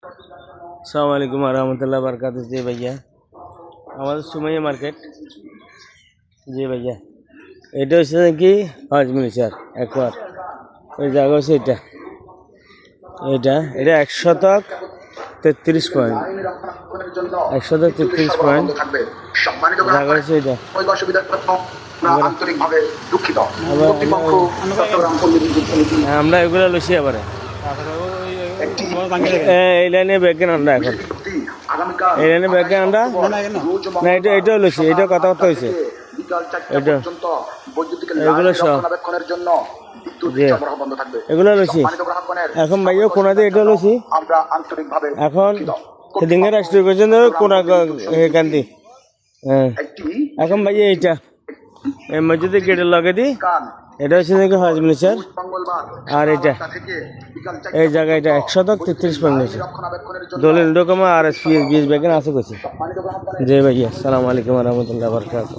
আসসালামু আলাইকুম রহমতুল্লাহ বরকাত। জি ভাইয়া, আমাদের সুমাইয়া মার্কেট। জি ভাইয়া, এটা হচ্ছে কি হজ মিনিচার একবার ওই জায়গা হচ্ছে এটা এটা এটা 133 পয়েন্ট, 133 পয়েন্ট জায়গা হচ্ছে এটা। আমরা এগুলো লসি এবারে এই লাইনে ব্যাগেন আমরা এখন এই লাইনে ব্যাগেন আমরা না, এটাও লসি, এটা কথাবার্তা হয়েছে এটা এগুলো সব এগুলো লসি এখন ভাইও কোনা দিয়ে এটা লসি এখন সেদিনকে রাষ্ট্রীয় পর্যন্ত কোনা কান্দি। হ্যাঁ এখন ভাইয়া এইটা এই মসজিদে গেটের লগে দিই, এটা হচ্ছে নাকি হজ মিনিচার। আর এটা এই জায়গা এটা 133 পয়েন্ট হয়েছে দলিল ডকুমেন্ট আর এস পি 20 ব্যাগেন আছে করছি। জি ভাইয়া, আসসালামু আলাইকুম রহমতুল্লাহ বরকাত।